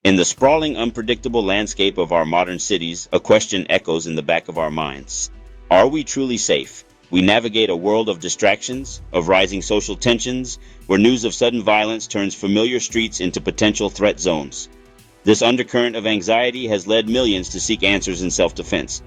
In the sprawling, unpredictable landscape of our modern cities, a question echoes in the back of our minds. Are we truly safe? We navigate a world of distractions, of rising social tensions, where news of sudden violence turns familiar streets into potential threat zones. This undercurrent of anxiety has led millions to seek answers in self-defense.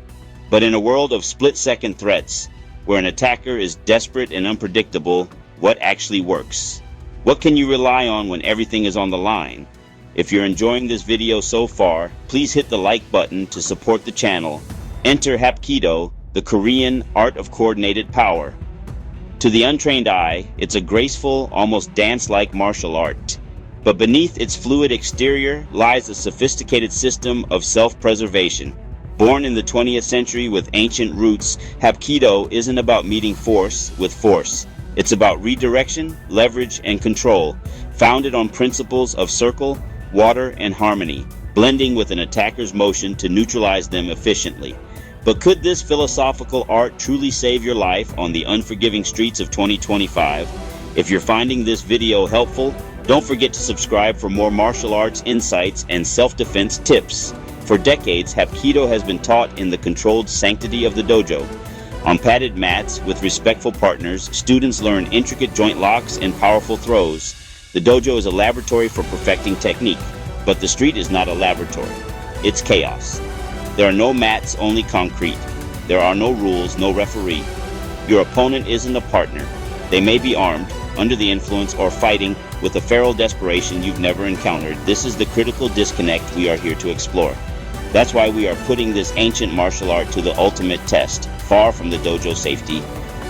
But in a world of split-second threats, where an attacker is desperate and unpredictable, what actually works? What can you rely on when everything is on the line? If you're enjoying this video so far, please hit the like button to support the channel. Enter Hapkido, the Korean art of coordinated power. To the untrained eye, it's a graceful, almost dance-like martial art. But beneath its fluid exterior lies a sophisticated system of self-preservation. Born in the 20th century with ancient roots, Hapkido isn't about meeting force with force. It's about redirection, leverage, and control, founded on principles of circle, water, and harmony, blending with an attacker's motion to neutralize them efficiently. But could this philosophical art truly save your life on the unforgiving streets of 2025? If you're finding this video helpful, don't forget to subscribe for more martial arts insights and self-defense tips. For decades, Hapkido has been taught in the controlled sanctity of the dojo. On padded mats with respectful partners, students learn intricate joint locks and powerful throws. The dojo is a laboratory for perfecting technique, but the street is not a laboratory. It's chaos. There are no mats, only concrete. There are no rules, no referee. Your opponent isn't a partner. They may be armed, under the influence, or fighting with a feral desperation you've never encountered. This is the critical disconnect we are here to explore. That's why we are putting this ancient martial art to the ultimate test. Far from the dojo safety,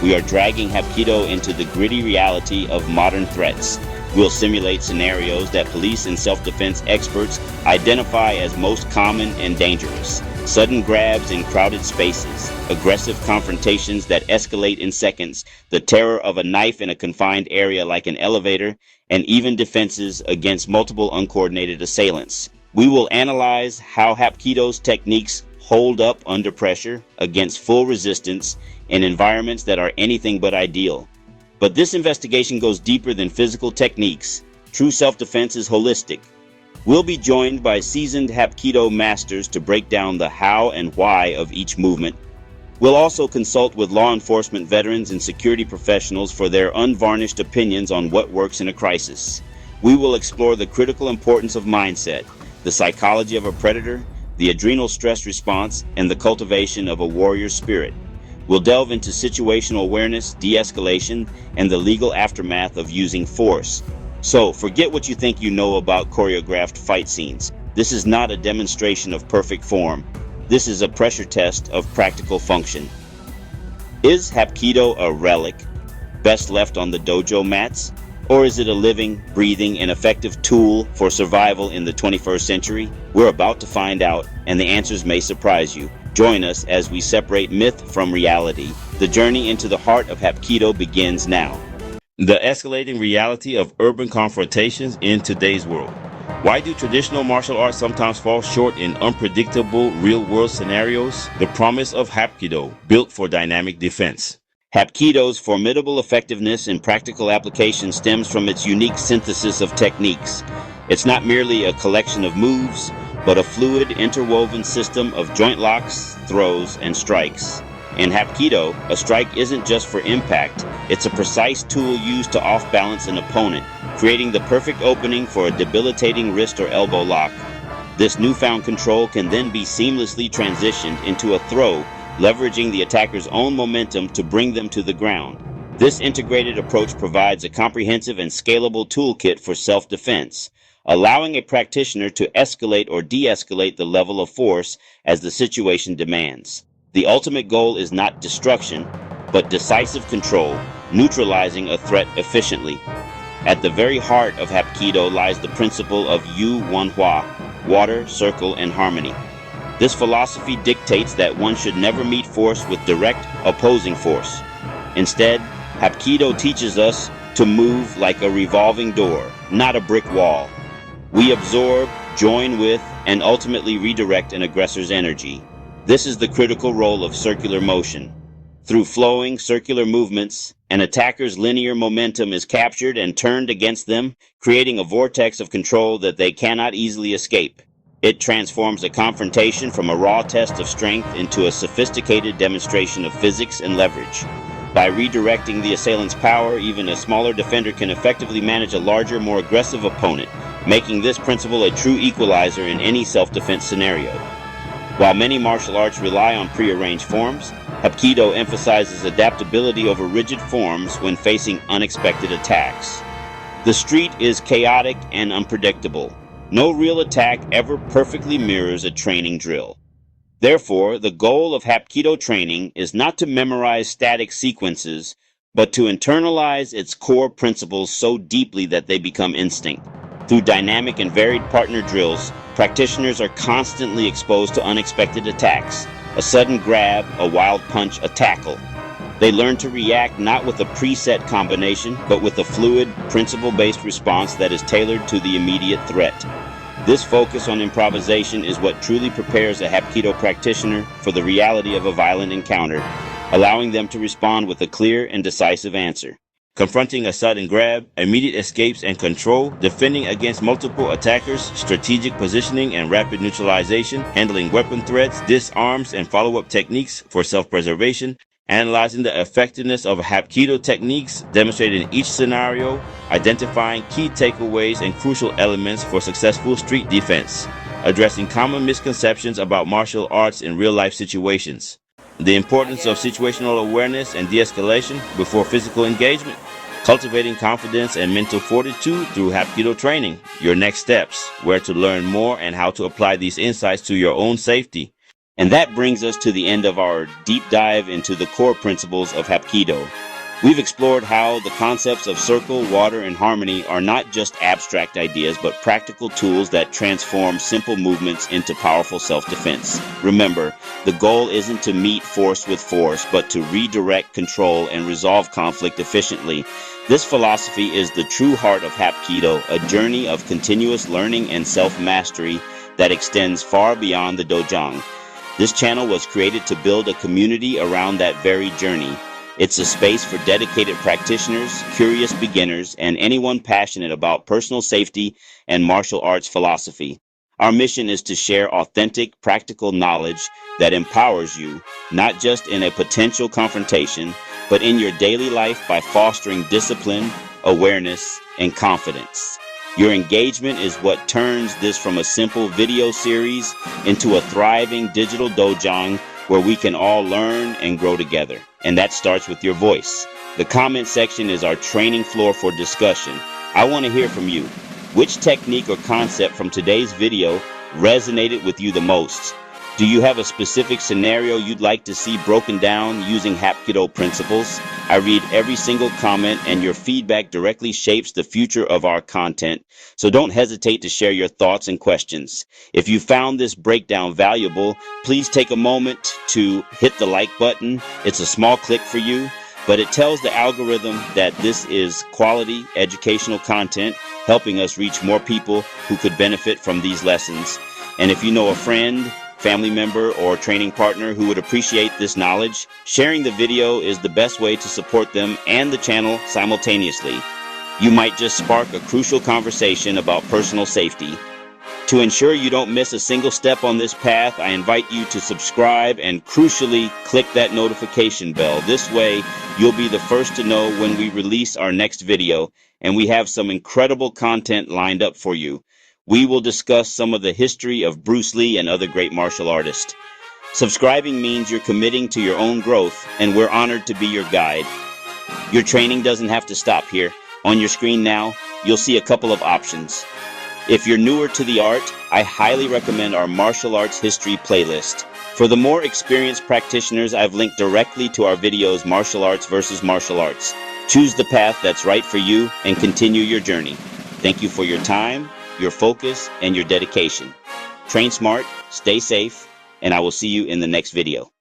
we are dragging Hapkido into the gritty reality of modern threats. We'll simulate scenarios that police and self-defense experts identify as most common and dangerous. Sudden grabs in crowded spaces, aggressive confrontations that escalate in seconds, the terror of a knife in a confined area like an elevator, and even defenses against multiple uncoordinated assailants. We will analyze how Hapkido's techniques hold up under pressure, against full resistance, in environments that are anything but ideal. But this investigation goes deeper than physical techniques. True self-defense is holistic. We'll be joined by seasoned Hapkido masters to break down the how and why of each movement. We'll also consult with law enforcement veterans and security professionals for their unvarnished opinions on what works in a crisis. We will explore the critical importance of mindset, the psychology of a predator, the adrenal stress response, and the cultivation of a warrior spirit. We'll delve into situational awareness, de-escalation, and the legal aftermath of using force. So, forget what you think you know about choreographed fight scenes. This is not a demonstration of perfect form. This is a pressure test of practical function. Is Hapkido a relic, best left on the dojo mats? Or is it a living, breathing, and effective tool for survival in the 21st century? We're about to find out, and the answers may surprise you. Join us as we separate myth from reality. The journey into the heart of Hapkido begins now. The escalating reality of urban confrontations in today's world. Why do traditional martial arts sometimes fall short in unpredictable real-world scenarios? The promise of Hapkido, built for dynamic defense. Hapkido's formidable effectiveness in practical application stems from its unique synthesis of techniques. It's not merely a collection of moves, but a fluid, interwoven system of joint locks, throws, and strikes. In Hapkido, a strike isn't just for impact, it's a precise tool used to off-balance an opponent, creating the perfect opening for a debilitating wrist or elbow lock. This newfound control can then be seamlessly transitioned into a throw, leveraging the attacker's own momentum to bring them to the ground. This integrated approach provides a comprehensive and scalable toolkit for self-defense, allowing a practitioner to escalate or de-escalate the level of force as the situation demands. The ultimate goal is not destruction, but decisive control, neutralizing a threat efficiently. At the very heart of Hapkido lies the principle of Yu Wan Hua, water, circle, and harmony. This philosophy dictates that one should never meet force with direct opposing force. Instead, Hapkido teaches us to move like a revolving door, not a brick wall. We absorb, join with, and ultimately redirect an aggressor's energy. This is the critical role of circular motion. Through flowing circular movements, An attacker's linear momentum is captured and turned against them, creating a vortex of control that they cannot easily escape. It transforms a confrontation from a raw test of strength into a sophisticated demonstration of physics and leverage. By redirecting the assailant's power, even a smaller defender can effectively manage a larger, more aggressive opponent, making this principle a true equalizer in any self-defense scenario. While many martial arts rely on prearranged forms, Hapkido emphasizes adaptability over rigid forms when facing unexpected attacks. The street is chaotic and unpredictable. No real attack ever perfectly mirrors a training drill. Therefore, the goal of Hapkido training is not to memorize static sequences, but to internalize its core principles so deeply that they become instinct. Through dynamic and varied partner drills, practitioners are constantly exposed to unexpected attacks, a sudden grab, a wild punch, a tackle. They learn to react not with a preset combination, but with a fluid, principle-based response that is tailored to the immediate threat. This focus on improvisation is what truly prepares a Hapkido practitioner for the reality of a violent encounter, allowing them to respond with a clear and decisive answer. Confronting a sudden grab, immediate escapes and control, defending against multiple attackers, strategic positioning and rapid neutralization, handling weapon threats, disarms and follow-up techniques for self-preservation, analyzing the effectiveness of Hapkido techniques demonstrated in each scenario, identifying key takeaways and crucial elements for successful street defense, addressing common misconceptions about martial arts in real-life situations, the importance of situational awareness and de-escalation before physical engagement, cultivating confidence and mental fortitude through Hapkido training, your next steps, where to learn more and how to apply these insights to your own safety. And that brings us to the end of our deep dive into the core principles of Hapkido. We've explored how the concepts of circle, water, and harmony are not just abstract ideas, but practical tools that transform simple movements into powerful self-defense. Remember, the goal isn't to meet force with force, but to redirect, control, and resolve conflict efficiently. This philosophy is the true heart of Hapkido, a journey of continuous learning and self-mastery that extends far beyond the dojang. This channel was created to build a community around that very journey. It's a space for dedicated practitioners, curious beginners, and anyone passionate about personal safety and martial arts philosophy. Our mission is to share authentic, practical knowledge that empowers you, not just in a potential confrontation, but in your daily life by fostering discipline, awareness, and confidence. Your engagement is what turns this from a simple video series into a thriving digital dojang where we can all learn and grow together. And that starts with your voice. The comment section is our training floor for discussion. I want to hear from you. Which technique or concept from today's video resonated with you the most? Do you have a specific scenario you'd like to see broken down using Hapkido principles? I read every single comment, and your feedback directly shapes the future of our content, so don't hesitate to share your thoughts and questions. If you found this breakdown valuable, please take a moment to hit the like button. It's a small click for you, but it tells the algorithm that this is quality educational content, helping us reach more people who could benefit from these lessons. And if you know a friend, family member, or training partner who would appreciate this knowledge, sharing the video is the best way to support them and the channel simultaneously. You might just spark a crucial conversation about personal safety. To ensure you don't miss a single step on this path, I invite you to subscribe and crucially click that notification bell. This way, you'll be the first to know when we release our next video, and we have some incredible content lined up for you. We will discuss some of the history of Bruce Lee and other great martial artists. Subscribing means you're committing to your own growth, and we're honored to be your guide. Your training doesn't have to stop here. On your screen now, you'll see a couple of options. If you're newer to the art, I highly recommend our martial arts history playlist. For the more experienced practitioners, I've linked directly to our videos Martial Arts versus Martial Arts. Choose the path that's right for you and continue your journey. Thank you for your time, your focus, and your dedication. Train smart, stay safe, and I will see you in the next video.